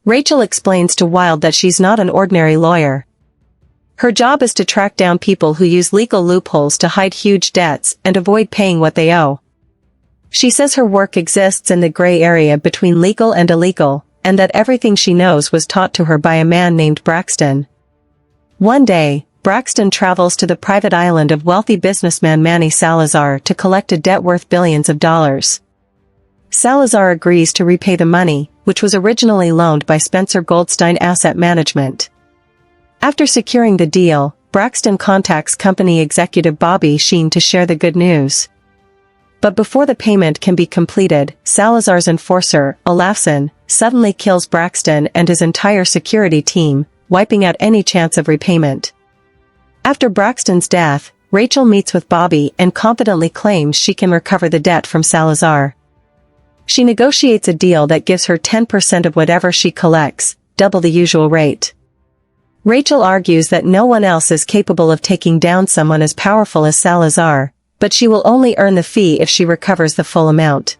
Rachel explains to Wilde that she's not an ordinary lawyer. Her job is to track down people who use legal loopholes to hide huge debts and avoid paying what they owe. She says her work exists in the gray area between legal and illegal, and that everything she knows was taught to her by a man named Braxton. One day, Braxton travels to the private island of wealthy businessman Manny Salazar to collect a debt worth billions of dollars. Salazar agrees to repay the money, which was originally loaned by Spencer Goldstein Asset Management. After securing the deal, Braxton contacts company executive Bobby Sheen to share the good news. But before the payment can be completed, Salazar's enforcer, Olafson, suddenly kills Braxton and his entire security team, wiping out any chance of repayment. After Braxton's death, Rachel meets with Bobby and confidently claims she can recover the debt from Salazar. She negotiates a deal that gives her 10% of whatever she collects, double the usual rate. Rachel argues that no one else is capable of taking down someone as powerful as Salazar, but she will only earn the fee if she recovers the full amount.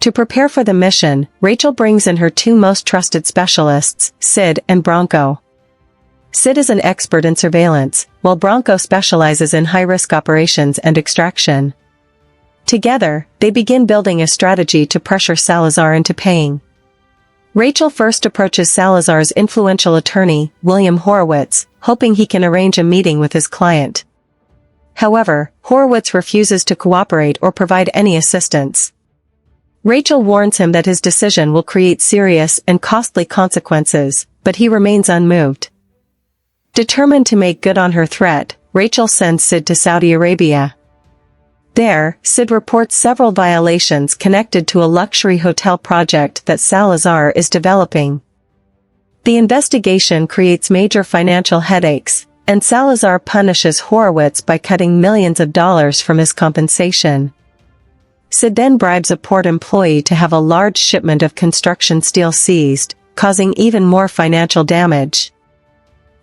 To prepare for the mission, Rachel brings in her two most trusted specialists, Sid and Bronco. Sid is an expert in surveillance, while Bronco specializes in high-risk operations and extraction. Together, they begin building a strategy to pressure Salazar into paying. Rachel first approaches Salazar's influential attorney, William Horowitz, hoping he can arrange a meeting with his client. However, Horowitz refuses to cooperate or provide any assistance. Rachel warns him that his decision will create serious and costly consequences, but he remains unmoved. Determined to make good on her threat, Rachel sends Sid to Saudi Arabia. There, Sid reports several violations connected to a luxury hotel project that Salazar is developing. The investigation creates major financial headaches, and Salazar punishes Horowitz by cutting millions of dollars from his compensation. Sid then bribes a port employee to have a large shipment of construction steel seized, causing even more financial damage.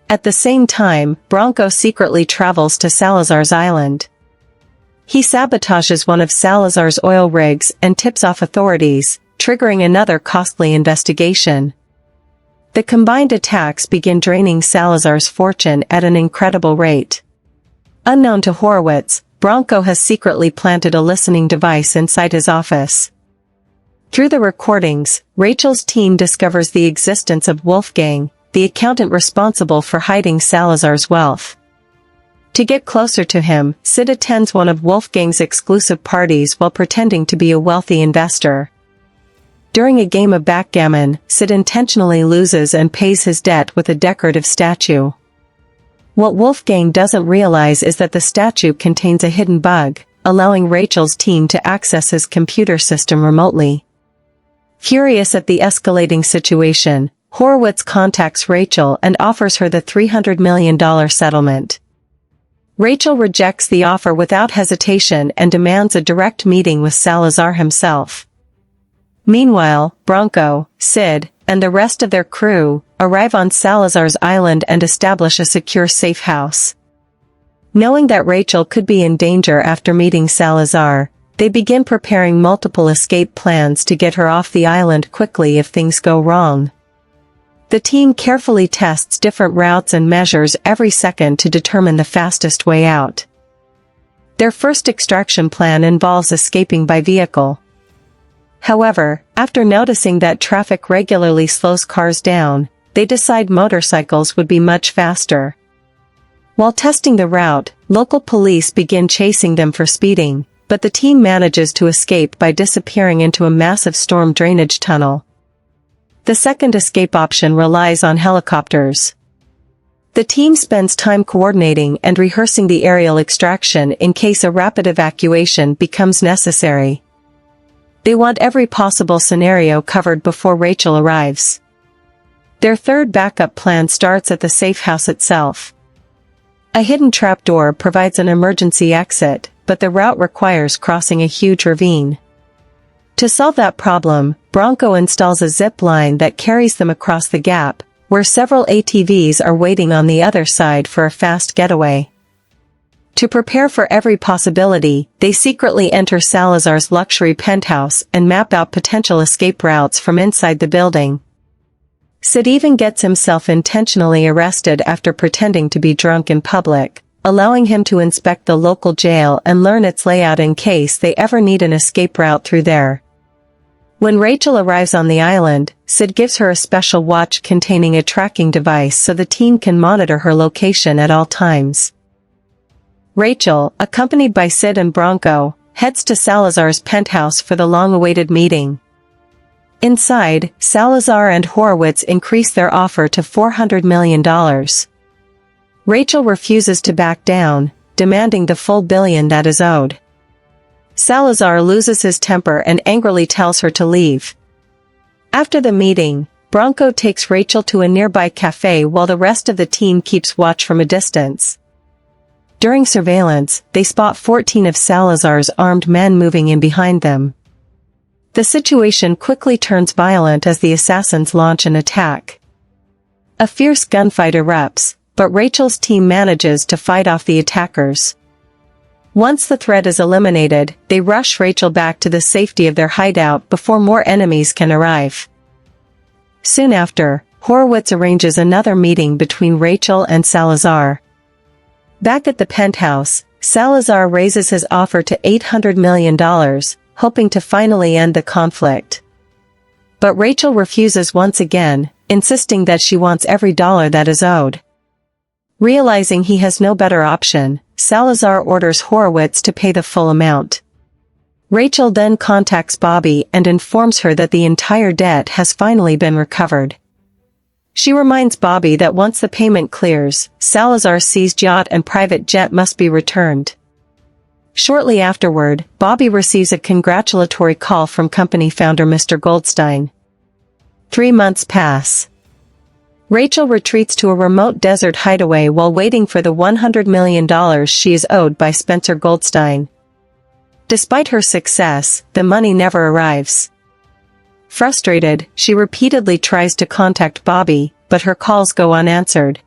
At the same time, Bronco secretly travels to Salazar's island. He sabotages one of Salazar's oil rigs and tips off authorities, triggering another costly investigation. The combined attacks begin draining Salazar's fortune at an incredible rate. Unknown to Horowitz, Bronco has secretly planted a listening device inside his office. Through the recordings, Rachel's team discovers the existence of Wolfgang, the accountant responsible for hiding Salazar's wealth. To get closer to him, Sid attends one of Wolfgang's exclusive parties while pretending to be a wealthy investor. During a game of backgammon, Sid intentionally loses and pays his debt with a decorative statue. What Wolfgang doesn't realize is that the statue contains a hidden bug, allowing Rachel's team to access his computer system remotely. Furious at the escalating situation, Horowitz contacts Rachel and offers her the $300 million settlement. Rachel rejects the offer without hesitation and demands a direct meeting with Salazar himself. Meanwhile, Bronco, Sid, and the rest of their crew arrive on Salazar's island and establish a secure safe house. Knowing that Rachel could be in danger after meeting Salazar, they begin preparing multiple escape plans to get her off the island quickly if things go wrong. The team carefully tests different routes and measures every second to determine the fastest way out. Their first extraction plan involves escaping by vehicle. However, after noticing that traffic regularly slows cars down, they decide motorcycles would be much faster. While testing the route, local police begin chasing them for speeding, but the team manages to escape by disappearing into a massive storm drainage tunnel. The second escape option relies on helicopters. The team spends time coordinating and rehearsing the aerial extraction in case a rapid evacuation becomes necessary. They want every possible scenario covered before Rachel arrives. Their third backup plan starts at the safe house itself. A hidden trapdoor provides an emergency exit, but the route requires crossing a huge ravine. To solve that problem, Bronco installs a zip line that carries them across the gap, where several ATVs are waiting on the other side for a fast getaway. To prepare for every possibility, they secretly enter Salazar's luxury penthouse and map out potential escape routes from inside the building. Sid even gets himself intentionally arrested after pretending to be drunk in public, allowing him to inspect the local jail and learn its layout in case they ever need an escape route through there. When Rachel arrives on the island, Sid gives her a special watch containing a tracking device so the team can monitor her location at all times. Rachel, accompanied by Sid and Bronco, heads to Salazar's penthouse for the long-awaited meeting. Inside, Salazar and Horowitz increase their offer to $400 million. Rachel refuses to back down, demanding the full $1 billion that is owed. Salazar loses his temper and angrily tells her to leave. After the meeting, Bronco takes Rachel to a nearby cafe while the rest of the team keeps watch from a distance. During surveillance, they spot 14 of Salazar's armed men moving in behind them. The situation quickly turns violent as the assassins launch an attack. A fierce gunfight erupts, but Rachel's team manages to fight off the attackers. Once the threat is eliminated, they rush Rachel back to the safety of their hideout before more enemies can arrive. Soon after, Horowitz arranges another meeting between Rachel and Salazar. Back at the penthouse, Salazar raises his offer to $800 million, hoping to finally end the conflict. But Rachel refuses once again, insisting that she wants every dollar that is owed. Realizing he has no better option, Salazar orders Horowitz to pay the full amount. Rachel then contacts Bobby and informs her that the entire debt has finally been recovered. She reminds Bobby that once the payment clears, Salazar's seized yacht and private jet must be returned. Shortly afterward, Bobby receives a congratulatory call from company founder Mr. Goldstein. 3 months pass. Rachel retreats to a remote desert hideaway while waiting for the $100 million she is owed by Spencer Goldstein. Despite her success, the money never arrives. Frustrated, she repeatedly tries to contact Bobby, but her calls go unanswered.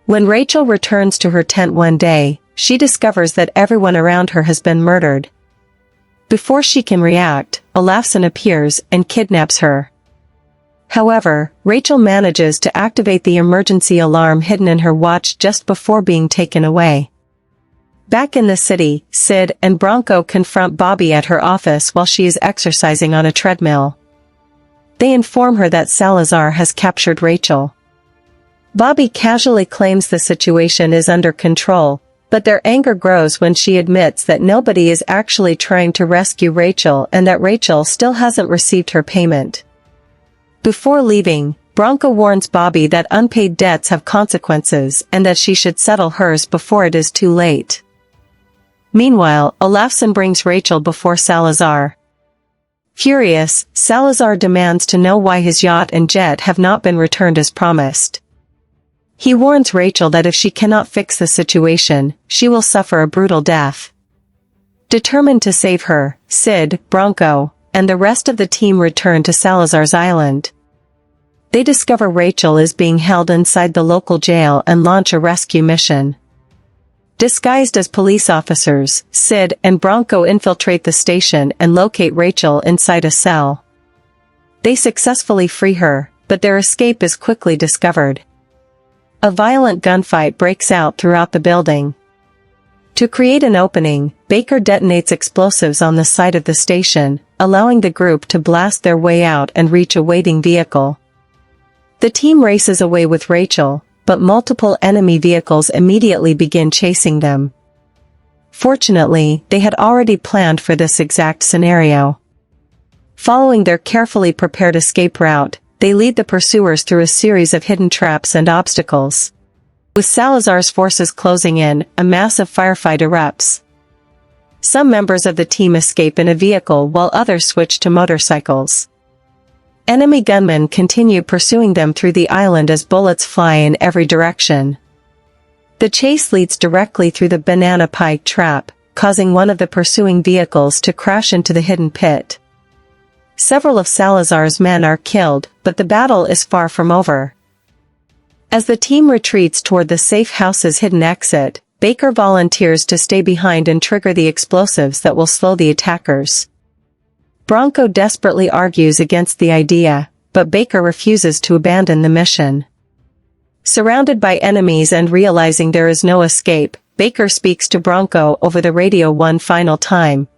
When Rachel returns to her tent one day, she discovers that everyone around her has been murdered. Before she can react, Olafsson appears and kidnaps her. However, Rachel manages to activate the emergency alarm hidden in her watch just before being taken away. Back in the city, Sid and Bronco confront Bobby at her office while she is exercising on a treadmill. They inform her that Salazar has captured Rachel. Bobby casually claims the situation is under control, but their anger grows when she admits that nobody is actually trying to rescue Rachel and that Rachel still hasn't received her payment. Before leaving, Bronco warns Bobby that unpaid debts have consequences and that she should settle hers before it is too late. Meanwhile, Olafsson brings Rachel before Salazar. Furious, Salazar demands to know why his yacht and jet have not been returned as promised. He warns Rachel that if she cannot fix the situation, she will suffer a brutal death. Determined to save her, Sid, Bronco, and the rest of the team return to Salazar's island. They discover Rachel is being held inside the local jail and launch a rescue mission. Disguised as police officers, Sid and Bronco infiltrate the station and locate Rachel inside a cell. They successfully free her, but their escape is quickly discovered. A violent gunfight breaks out throughout the building. To create an opening, Baker detonates explosives on the side of the station, allowing the group to blast their way out and reach a waiting vehicle. The team races away with Rachel, but multiple enemy vehicles immediately begin chasing them. Fortunately, they had already planned for this exact scenario. Following their carefully prepared escape route, they lead the pursuers through a series of hidden traps and obstacles. With Salazar's forces closing in, a massive firefight erupts. Some members of the team escape in a vehicle while others switch to motorcycles. Enemy gunmen continue pursuing them through the island as bullets fly in every direction. The chase leads directly through the banana pie trap, causing one of the pursuing vehicles to crash into the hidden pit. Several of Salazar's men are killed, but the battle is far from over. As the team retreats toward the safe house's hidden exit, Baker volunteers to stay behind and trigger the explosives that will slow the attackers. Bronco desperately argues against the idea, but Baker refuses to abandon the mission. Surrounded by enemies and realizing there is no escape, Baker speaks to Bronco over the radio one final time.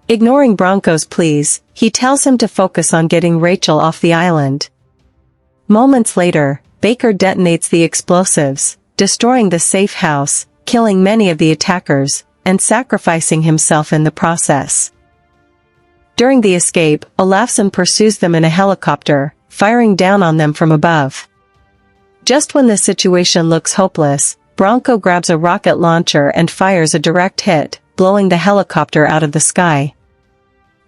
Ignoring Bronco's pleas, he tells him to focus on getting Rachel off the island. Moments later, Baker detonates the explosives, destroying the safe house, killing many of the attackers, and sacrificing himself in the process. During the escape, Olafsson pursues them in a helicopter, firing down on them from above. Just when the situation looks hopeless, Bronco grabs a rocket launcher and fires a direct hit, blowing the helicopter out of the sky.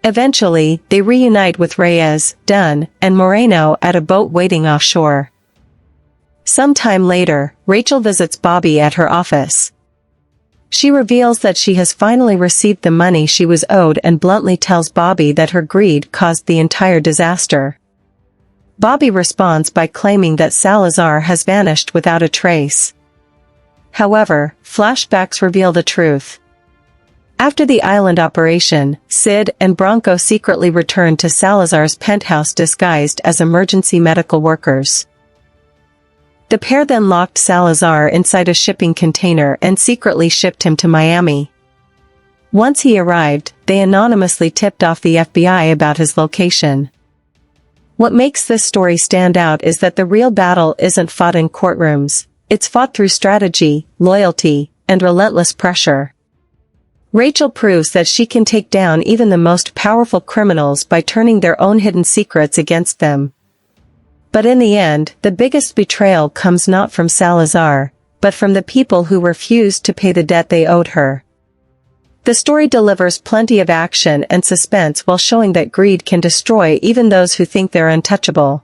Eventually, they reunite with Reyes, Dunn, and Moreno at a boat waiting offshore. Sometime later, Rachel visits Bobby at her office. She reveals that she has finally received the money she was owed and bluntly tells Bobby that her greed caused the entire disaster. Bobby responds by claiming that Salazar has vanished without a trace. However, flashbacks reveal the truth. After the island operation, Sid and Bronco secretly returned to Salazar's penthouse disguised as emergency medical workers. The pair then locked Salazar inside a shipping container and secretly shipped him to Miami. Once he arrived, they anonymously tipped off the FBI about his location. What makes this story stand out is that the real battle isn't fought in courtrooms, it's fought through strategy, loyalty, and relentless pressure. Rachel proves that she can take down even the most powerful criminals by turning their own hidden secrets against them. But in the end, the biggest betrayal comes not from Salazar, but from the people who refused to pay the debt they owed her. The story delivers plenty of action and suspense while showing that greed can destroy even those who think they're untouchable.